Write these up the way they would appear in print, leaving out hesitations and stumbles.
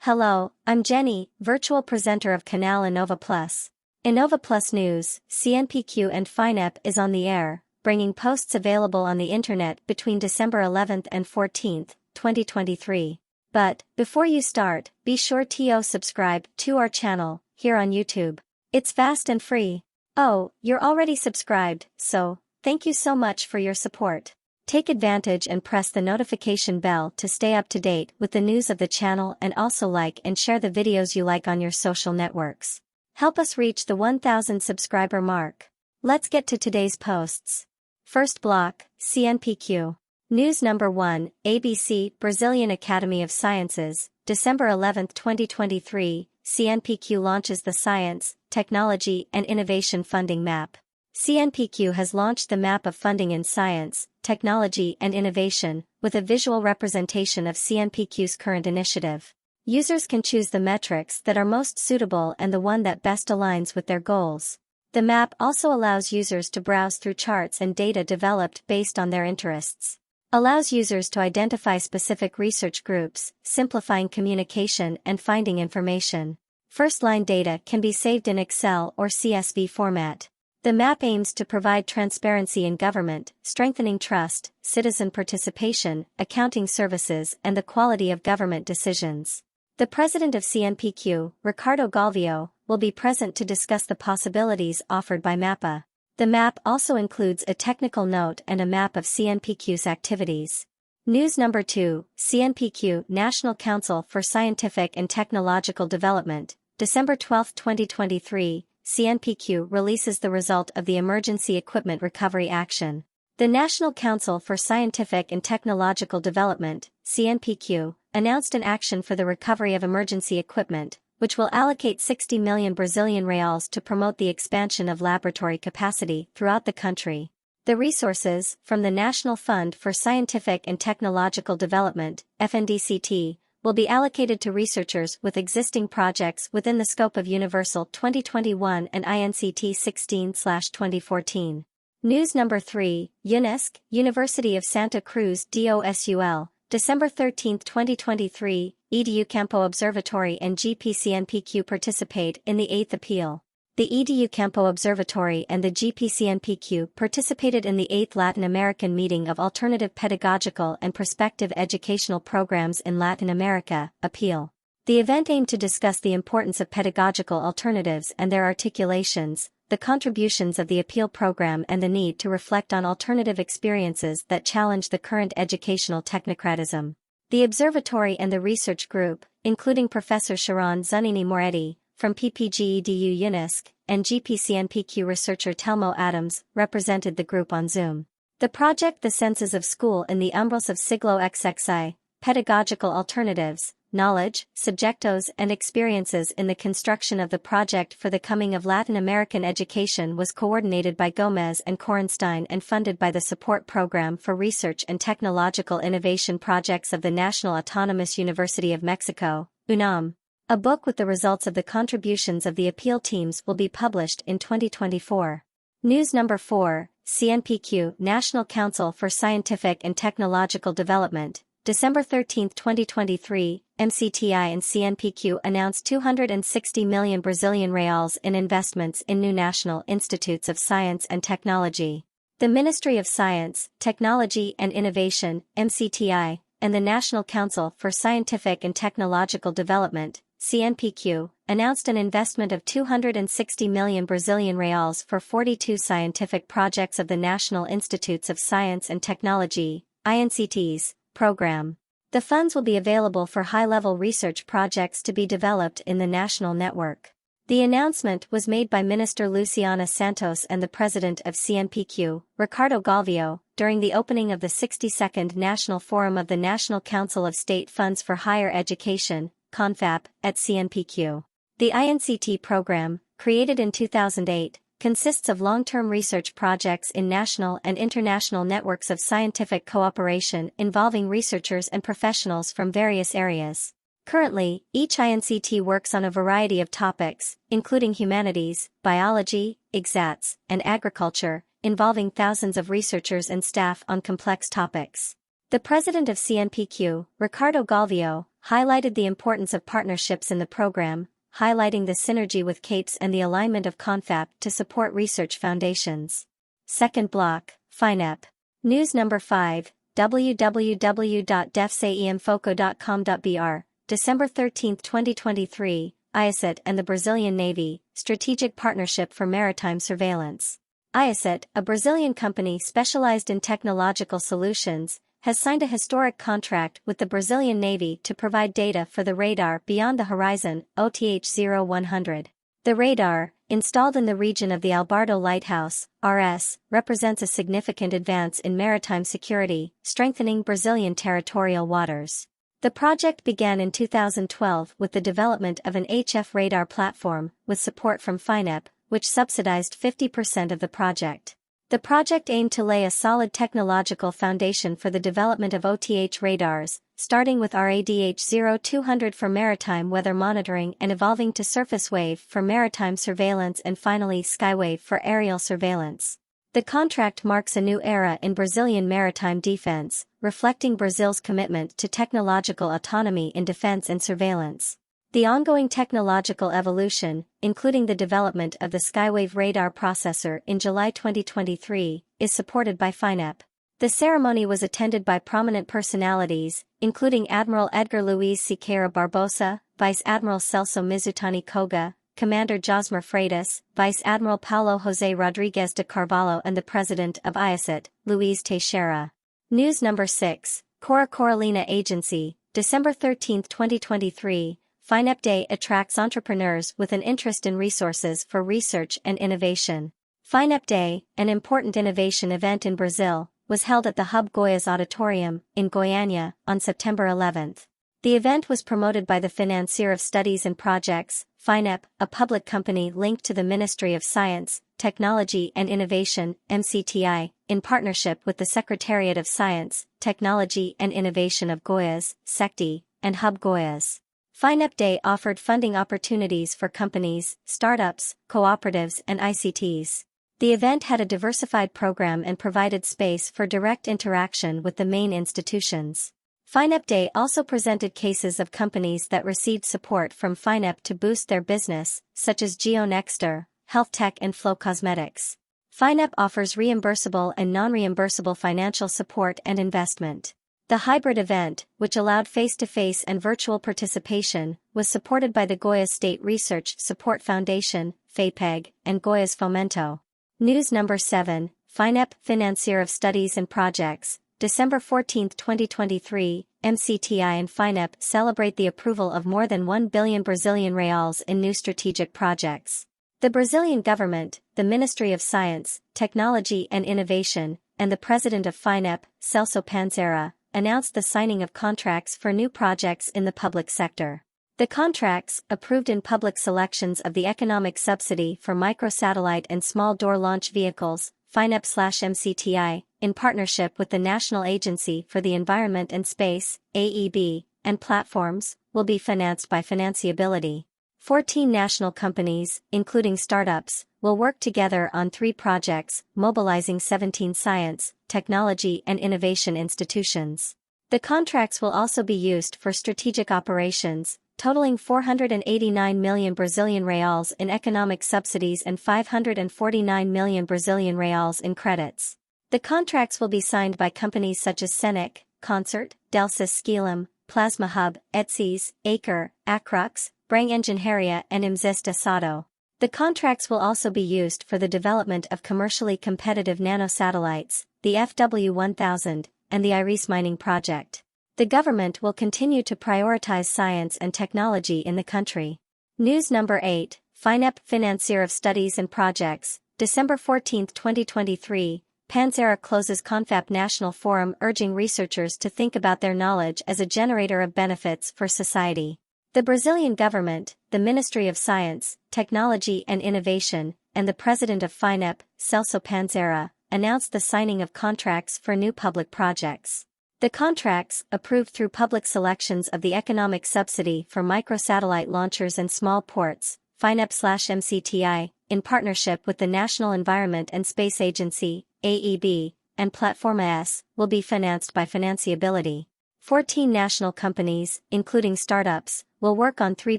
Hello, I'm Jenny, virtual presenter of Canal Innova Plus. Innova Plus News, CNPq and Finep is on the air, bringing posts available on the internet between December 11th and 14th, 2023. But, before you start, be sure to subscribe to our channel, here on YouTube. It's fast and free. Oh, you're already subscribed, so, thank you so much for your support. Take advantage and press the notification bell to stay up to date with the news of the channel, and also like and share the videos you like on your social networks. Help us reach the 1,000 subscriber mark. Let's get to today's posts. First block, CNPq. News number 1, ABC, Brazilian Academy of Sciences, December 11, 2023, CNPq launches the Science, Technology and Innovation Funding Map. CNPq has launched the map of funding in science, technology and innovation, with a visual representation of CNPq's current initiative. Users can choose the metrics that are most suitable and the one that best aligns with their goals. The map also allows users to browse through charts and data developed based on their interests. Allows users to identify specific research groups, simplifying communication and finding information. First-line data can be saved in Excel or CSV format. The map aims to provide transparency in government, strengthening trust, citizen participation, accounting services, and the quality of government decisions. The president of CNPq, Ricardo Galvão, will be present to discuss the possibilities offered by MAPA. The map also includes a technical note and a map of CNPq's activities. News number 2, CNPq, National Council for Scientific and Technological Development, December 12, 2023. CNPq releases the result of the Emergency Equipment Recovery Action. The National Council for Scientific and Technological Development, CNPq, announced an action for the recovery of emergency equipment, which will allocate 60 million Brazilian reals to promote the expansion of laboratory capacity throughout the country. The resources, from the National Fund for Scientific and Technological Development, FNDCT, will be allocated to researchers with existing projects within the scope of Universal 2021 and INCT 16/2014. News number 3, UNISC, University of Santa Cruz do Sul, December 13, 2023, EduCampo Observatory and GP-CNPq participate in the 8th appeal. The EduCampo Observatory and the GP-CNPq participated in the 8th Latin American Meeting of Alternative Pedagogical and Prospective Educational Programs in Latin America, appeal. The event aimed to discuss the importance of pedagogical alternatives and their articulations, the contributions of the appeal program, and the need to reflect on alternative experiences that challenge the current educational technocratism. The observatory and the research group, including Professor Sharon Zunini Moretti, from PPG-EDU UNISC, and GP-CNPq researcher Telmo Adams, represented the group on Zoom. The project The Senses of School in the Umbras of Siglo XXI, Pedagogical Alternatives, Knowledge, Subjectos and Experiences in the Construction of the Project for the Coming of Latin American Education was coordinated by Gomez and Korenstein and funded by the Support Program for Research and Technological Innovation Projects of the National Autonomous University of Mexico, UNAM. A book with the results of the contributions of the appeal teams will be published in 2024. News number 4, CNPq, National Council for Scientific and Technological Development, December 13, 2023, MCTI and CNPq announced 260 million Brazilian reals in investments in new national institutes of science and technology. The Ministry of Science, Technology and Innovation, MCTI, and the National Council for Scientific and Technological Development, CNPq, announced an investment of 260 million Brazilian reals for 42 scientific projects of the National Institutes of Science and Technology, INCT's, program. The funds will be available for high-level research projects to be developed in the national network. The announcement was made by Minister Luciana Santos and the President of CNPq, Ricardo Galvão, during the opening of the 62nd National Forum of the National Council of State Funds for Higher Education, Confap, at CNPq. The INCT program, created in 2008, consists of long-term research projects in national and international networks of scientific cooperation involving researchers and professionals from various areas. Currently, each INCT works on a variety of topics, including humanities, biology, exats, and agriculture, involving thousands of researchers and staff on complex topics. The president of CNPq, Ricardo Galvio, highlighted the importance of partnerships in the program, highlighting the synergy with CAPES and the alignment of Confap to support research foundations. Second block, Finep. News number 5, www.defseiemfoco.com.br, December 13, 2023, IACET and the Brazilian Navy, Strategic Partnership for Maritime Surveillance. IACET, a Brazilian company specialized in technological solutions, has signed a historic contract with the Brazilian Navy to provide data for the radar Beyond the Horizon, OTH-0100. The radar, installed in the region of the Albardo Lighthouse, RS, represents a significant advance in maritime security, strengthening Brazilian territorial waters. The project began in 2012 with the development of an HF radar platform, with support from Finep, which subsidized 50% of the project. The project aimed to lay a solid technological foundation for the development of OTH radars, starting with RADH-0200 for maritime weather monitoring and evolving to surface wave for maritime surveillance and finally skywave for aerial surveillance. The contract marks a new era in Brazilian maritime defense, reflecting Brazil's commitment to technological autonomy in defense and surveillance. The ongoing technological evolution, including the development of the Skywave radar processor in July 2023, is supported by Finep. The ceremony was attended by prominent personalities, including Admiral Edgar Luiz Siqueira Barbosa, Vice Admiral Celso Mizutani Koga, Commander Josmer Freitas, Vice Admiral Paulo José Rodrigues de Carvalho and the President of IACET, Luiz Teixeira. News number 6, CORA CORALINA AGENCY, December 13, 2023, Finep Day attracts entrepreneurs with an interest in resources for research and innovation. Finep Day, an important innovation event in Brazil, was held at the Hub Goiás Auditorium, in Goiânia, on September 11. The event was promoted by the Financier of Studies and Projects, Finep, a public company linked to the Ministry of Science, Technology and Innovation, MCTI, in partnership with the Secretariat of Science, Technology and Innovation of Goiás, SECTI, and Hub Goiás. Finep Day offered funding opportunities for companies, startups, cooperatives and ICTs. The event had a diversified program and provided space for direct interaction with the main institutions. Finep Day also presented cases of companies that received support from Finep to boost their business, such as GeoNexter, HealthTech and Flow Cosmetics. Finep offers reimbursable and non-reimbursable financial support and investment. The hybrid event, which allowed face-to-face and virtual participation, was supported by the Goiás State Research Support Foundation, FAPEG, and Goiás Fomento. News number 7, Finep, Financier of Studies and Projects, December 14, 2023, MCTI and Finep celebrate the approval of more than 1 billion Brazilian reals in new strategic projects. The Brazilian government, the Ministry of Science, Technology and Innovation, and the president of Finep, Celso Pansera, announced the signing of contracts for new projects in the public sector. The contracts, approved in public selections of the economic subsidy for microsatellite and small door launch vehicles, Finep/MCTI, in partnership with the National Agency for the Environment and Space, AEB, and platforms, will be financed by Financiability. 14 national companies, including startups, will work together on 3 projects, mobilizing 17 science, technology and innovation institutions. The contracts will also be used for strategic operations, totaling 489 million Brazilian reals in economic subsidies and 549 million Brazilian reals in credits. The contracts will be signed by companies such as Senec, Concert, Delcis Skilum, Plasma Hub, Etsys, Acre, Acrux, Brang Engenharia and Imzist Asado. The contracts will also be used for the development of commercially competitive nanosatellites, the FW1000, and the Iris mining project. The government will continue to prioritize science and technology in the country. News number 8, Finep, Financier of Studies and Projects, December 14, 2023, Pansera closes Confap National Forum urging researchers to think about their knowledge as a generator of benefits for society. The Brazilian government, the Ministry of Science, Technology and Innovation, and the president of Finep, Celso Pansera, announced the signing of contracts for new public projects. The contracts, approved through public selections of the Economic Subsidy for Microsatellite Launchers and Small Ports, FINEP/MCTI, in partnership with the National Environment and Space Agency, AEB, and Platforma S, will be financed by Financiability. 14 national companies, including startups, will work on 3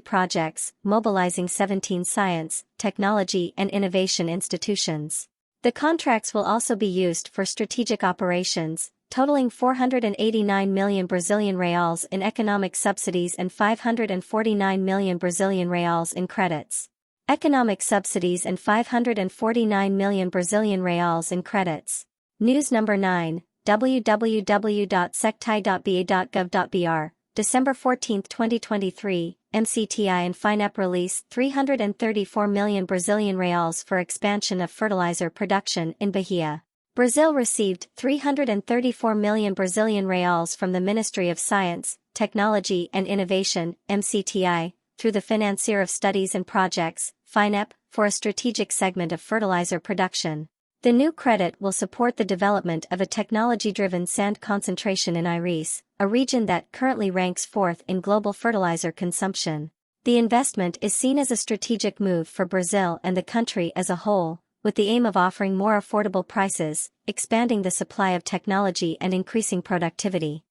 projects, mobilizing 17 science, technology and innovation institutions. The contracts will also be used for strategic operations, totaling 489 million Brazilian reals in economic subsidies and 549 million Brazilian reals in credits. Economic subsidies and 549 million Brazilian reals in credits. News number 9, www.secti.ba.gov.br, December 14, 2023, MCTI and Finep release 334 million Brazilian reals for expansion of fertilizer production in Bahia. Brazil received 334 million Brazilian reals from the Ministry of Science, Technology and Innovation, MCTI, through the Financier of Studies and Projects, FINEP, for a strategic segment of fertilizer production. The new credit will support the development of a technology-driven sand concentration in Iris, a region that currently ranks 4th in global fertilizer consumption. The investment is seen as a strategic move for Brazil and the country as a whole, with the aim of offering more affordable prices, expanding the supply of technology and increasing productivity.